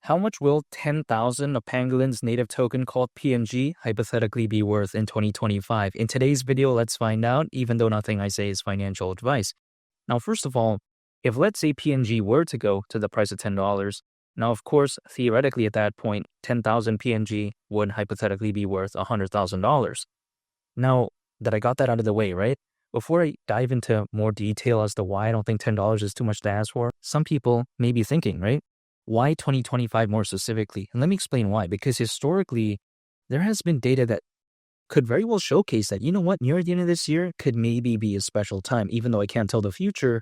How much will 10,000 of Pangolin's native token called PNG hypothetically be worth in 2025? In today's video, let's find out, even though nothing I say is financial advice. Now, first of all, if let's say PNG were to go to the price of $10, now of course, theoretically at that point, 10,000 PNG would hypothetically be worth $100,000. Now that I got that out of the way, right? Before I dive into more detail as to why I don't think $10 is too much to ask for, some people may be thinking, right? Why 2025 more specifically? And let me explain why. Because historically, there has been data that could very well showcase that, you know what, near the end of this year could maybe be a special time, even though I can't tell the future.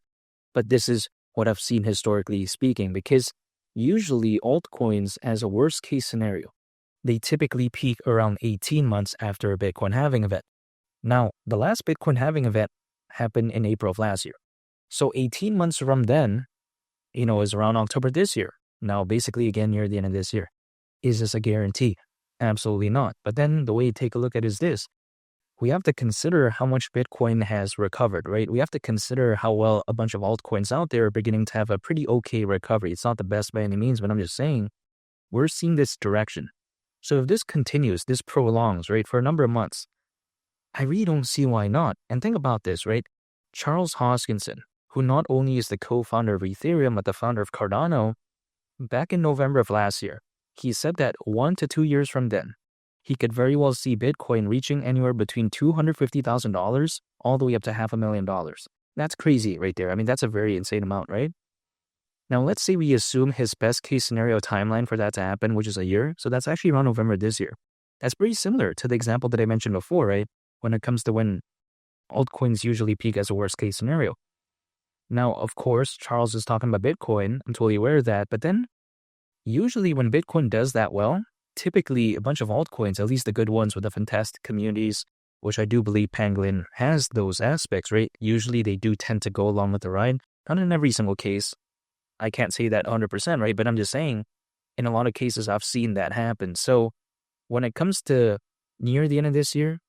But this is what I've seen historically speaking, because usually altcoins, as a worst case scenario, they typically peak around 18 months after a Bitcoin halving event. Now, the last Bitcoin halving event happened in April of last year. So 18 months from then, is around October this year. Now, basically, again, near the end of this year. Is this a guarantee? Absolutely not. But then the way to take a look at it is this. We have to consider how much Bitcoin has recovered, right? We have to consider how well a bunch of altcoins out there are beginning to have a pretty okay recovery. It's not the best by any means, but I'm just saying we're seeing this direction. So if this continues, this prolongs, right, for a number of months, I really don't see why not. And think about this, right? Charles Hoskinson, who not only is the co-founder of Ethereum, but the founder of Cardano, back in November of last year, he said that 1 to 2 years from then, he could very well see Bitcoin reaching anywhere between $250,000 all the way up to $500,000. That's crazy right there. I mean, that's a very insane amount, right? Now, let's say we assume his best case scenario timeline for that to happen, which is a year. So that's actually around November this year. That's pretty similar to the example that I mentioned before, right? When it comes to when altcoins usually peak as a worst case scenario. Now, of course, Charles is talking about Bitcoin. I'm totally aware of that. But then, usually when Bitcoin does that well, typically a bunch of altcoins, at least the good ones with the fantastic communities, which I do believe Pangolin has those aspects, right? Usually they do tend to go along with the ride. Not in every single case. I can't say that 100%, right? But I'm just saying, in a lot of cases, I've seen that happen. So when it comes to near the end of this year,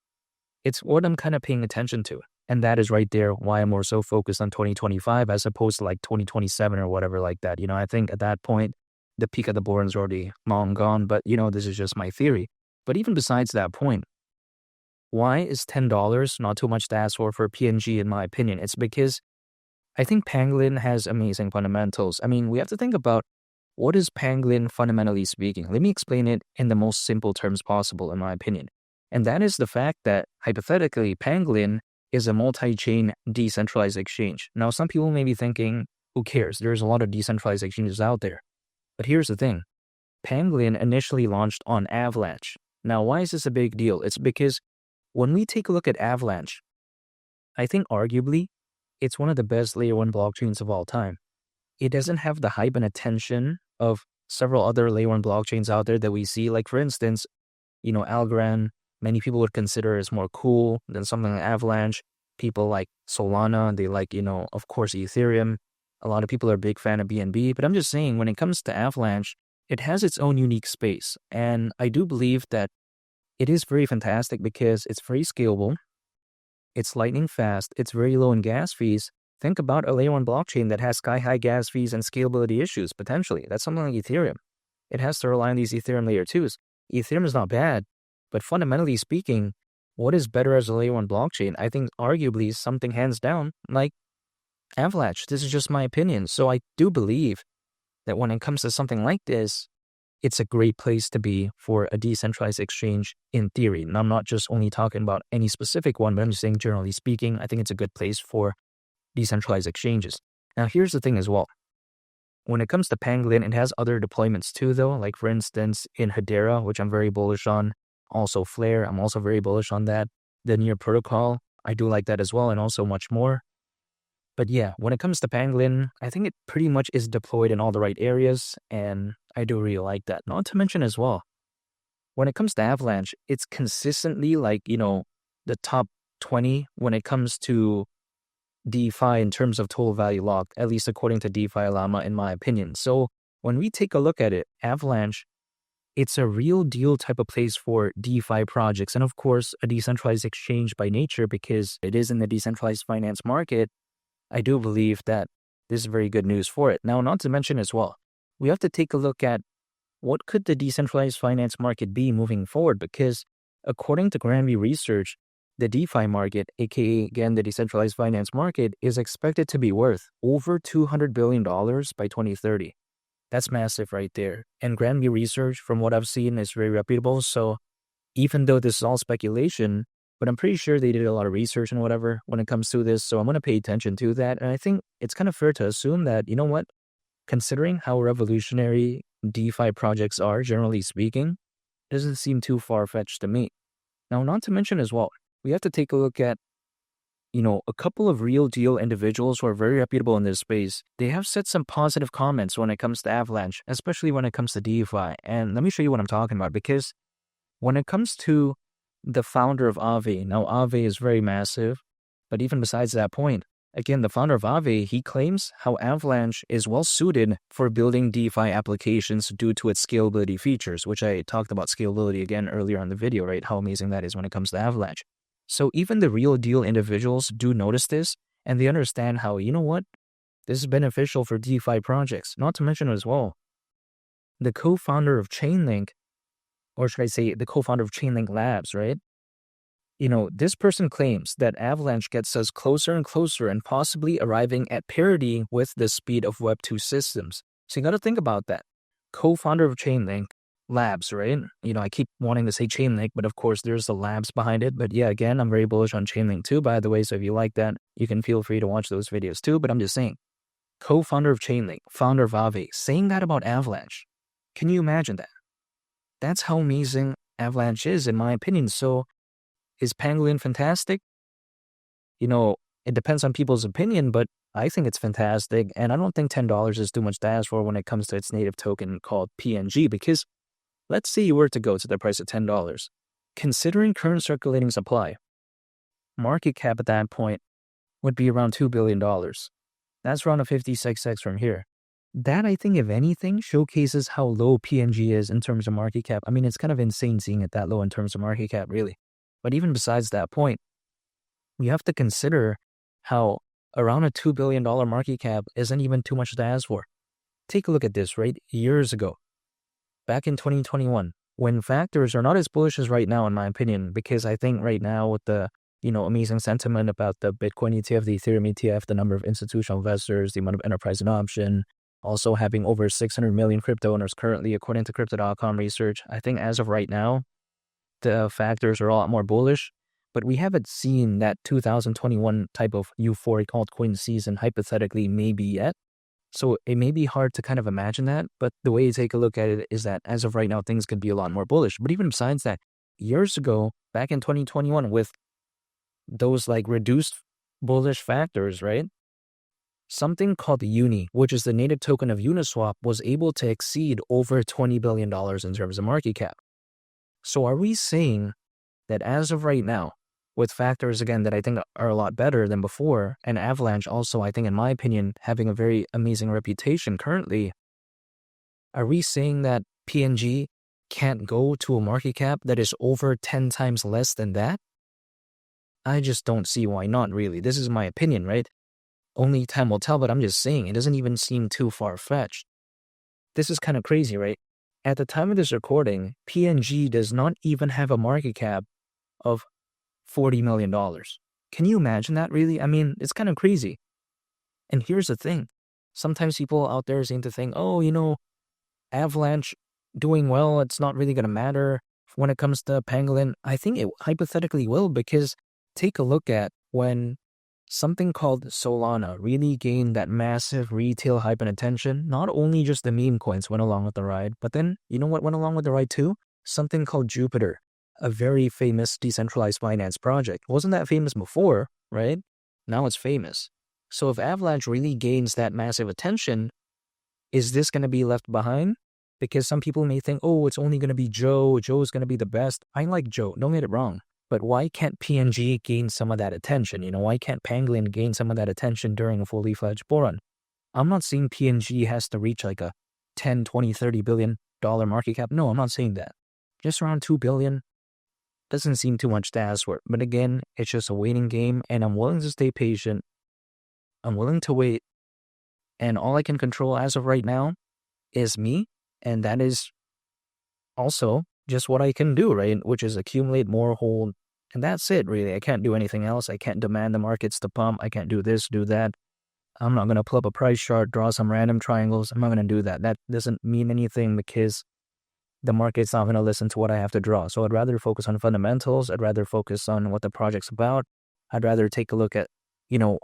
it's what I'm kind of paying attention to. And that is right there why I'm more so focused on 2025 as opposed to like 2027 or whatever like that. I think at that point, the peak of the bull run is already long gone. But, this is just my theory. But even besides that point, why is $10 not too much to ask for PNG in my opinion? It's because I think Pangolin has amazing fundamentals. I mean, we have to think about what is Pangolin fundamentally speaking. Let me explain it in the most simple terms possible in my opinion. And that is the fact that hypothetically, Pangolin is a multi-chain decentralized exchange. Now, some people may be thinking, who cares? There's a lot of decentralized exchanges out there. But here's the thing. Pangolin initially launched on Avalanche. Now, why is this a big deal? It's because when we take a look at Avalanche, I think arguably, it's one of the best layer 1 blockchains of all time. It doesn't have the hype and attention of several other layer 1 blockchains out there that we see. Like, for instance, Algorand, many people would consider as more cool than something like Avalanche. People like Solana, they like, of course, Ethereum. A lot of people are a big fan of BNB. But I'm just saying, when it comes to Avalanche, it has its own unique space. And I do believe that it is very fantastic because it's very scalable. It's lightning fast. It's very low in gas fees. Think about a layer 1 blockchain that has sky-high gas fees and scalability issues, potentially. That's something like Ethereum. It has to rely on these Ethereum layer 2s. Ethereum is not bad. But fundamentally speaking, what is better as a layer 1 blockchain? I think arguably something hands down like Avalanche. This is just my opinion. So I do believe that when it comes to something like this, it's a great place to be for a decentralized exchange in theory. And I'm not just only talking about any specific one, but I'm just saying generally speaking, I think it's a good place for decentralized exchanges. Now, here's the thing as well. When it comes to Pangolin, it has other deployments too, though. Like, for instance, in Hedera, which I'm very bullish on. Also Flare, I'm also very bullish on that. The Near protocol, I do like that as well, and also much more. But yeah, when it comes to Pangolin, I think it pretty much is deployed in all the right areas, and I do really like that. Not to mention as well, when it comes to Avalanche, it's consistently like, the top 20 when it comes to DeFi in terms of total value locked, at least according to DeFi Llama, in my opinion. So when we take a look at it, Avalanche, it's a real deal type of place for DeFi projects. And of course, a decentralized exchange by nature, because it is in the decentralized finance market, I do believe that this is very good news for it. Now, not to mention as well, we have to take a look at what could the decentralized finance market be moving forward? Because according to Granby Research, the DeFi market, aka again the decentralized finance market, is expected to be worth over $200 billion by 2030. That's massive right there. And Granby Research, from what I've seen, is very reputable. So even though this is all speculation, but I'm pretty sure they did a lot of research and whatever when it comes to this. So I'm going to pay attention to that. And I think it's kind of fair to assume that, you know what, considering how revolutionary DeFi projects are, generally speaking, it doesn't seem too far-fetched to me. Now, not to mention as well, we have to take a look at, a couple of real deal individuals who are very reputable in this space. They have said some positive comments when it comes to Avalanche, especially when it comes to DeFi. And let me show you what I'm talking about, because when it comes to the founder of Aave, now Aave is very massive, but even besides that point, again, the founder of Aave, he claims how Avalanche is well suited for building DeFi applications due to its scalability features, which I talked about scalability again earlier on the video, right? How amazing that is when it comes to Avalanche. So even the real deal individuals do notice this, and they understand how, you know what, this is beneficial for DeFi projects. Not to mention as well, the co-founder of Chainlink, or should I say the co-founder of Chainlink Labs, right? This person claims that Avalanche gets us closer and closer and possibly arriving at parity with the speed of Web 2 systems. So you got to think about that. Co-founder of Chainlink Labs, right? I keep wanting to say Chainlink, but of course there's the labs behind it. But yeah, again, I'm very bullish on Chainlink too, by the way. So if you like that, you can feel free to watch those videos too. But I'm just saying, co-founder of Chainlink, founder of Aave, saying that about Avalanche. Can you imagine that? That's how amazing Avalanche is, in my opinion. So is Pangolin fantastic? It depends on people's opinion, but I think it's fantastic. And I don't think $10 is too much to ask for when it comes to its native token called PNG, because let's say you were to go to the price of $10. Considering current circulating supply, market cap at that point would be around $2 billion. That's around a 56x from here. That, I think, if anything, showcases how low PNG is in terms of market cap. I mean, it's kind of insane seeing it that low in terms of market cap, really. But even besides that point, we have to consider how around a $2 billion market cap isn't even too much to ask for. Take a look at this, right? Years ago, back in 2021, when factors are not as bullish as right now, in my opinion, because I think right now with the, amazing sentiment about the Bitcoin ETF, the Ethereum ETF, the number of institutional investors, the amount of enterprise adoption, also having over 600 million crypto owners currently, according to Crypto.com research, I think as of right now, the factors are a lot more bullish, but we haven't seen that 2021 type of euphoric altcoin season hypothetically maybe yet. So it may be hard to kind of imagine that, but the way you take a look at it is that as of right now, things could be a lot more bullish. But even besides that, years ago, back in 2021, with those like reduced bullish factors, right? Something called Uni, which is the native token of Uniswap, was able to exceed over $20 billion in terms of market cap. So are we saying that as of right now, with factors, again, that I think are a lot better than before, and Avalanche also, I think, in my opinion, having a very amazing reputation currently, are we saying that PNG can't go to a market cap that is over 10 times less than that? I just don't see why not, really. This is my opinion, right? Only time will tell, but I'm just saying, it doesn't even seem too far-fetched. This is kind of crazy, right? At the time of this recording, PNG does not even have a market cap of $40 million. Can you imagine that, really? I mean, it's kind of crazy. And here's the thing. Sometimes people out there seem to think, Avalanche doing well, it's not really going to matter when it comes to Pangolin. I think it hypothetically will, because take a look at when something called Solana really gained that massive retail hype and attention. Not only just the meme coins went along with the ride, but then, you know what went along with the ride too? Something called Jupiter, a very famous decentralized finance project. Wasn't that famous before, right? Now it's famous. So if Avalanche really gains that massive attention, is this going to be left behind? Because some people may think, it's only going to be Joe. Joe's going to be the best. I like Joe. Don't get it wrong. But why can't PNG gain some of that attention? Why can't Pangolin gain some of that attention during a fully fledged bull run? I'm not saying PNG has to reach like a 10, 20, $30 billion market cap. No, I'm not saying that. Just around 2 billion doesn't seem too much to ask for. But again, it's just a waiting game, and I'm willing to stay patient. I'm willing to wait. And all I can control as of right now is me, and that is also just what I can do, right? Which is accumulate more hold. And that's it, really. I can't do anything else. I can't demand the markets to pump. I can't do this, do that. I'm not going to pull up a price chart, draw some random triangles. I'm not going to do that. That doesn't mean anything because the market's not going to listen to what I have to draw. So I'd rather focus on fundamentals. I'd rather focus on what the project's about. I'd rather take a look at,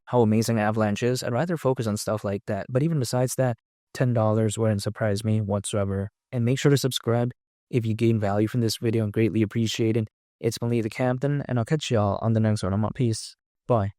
how amazing Avalanche is. I'd rather focus on stuff like that. But even besides that, $10 wouldn't surprise me whatsoever. And make sure to subscribe if you gain value from this video. I'm greatly appreciated. It's been Lee the Captain, and I'll catch y'all on the next one. I'm out. Peace. Bye.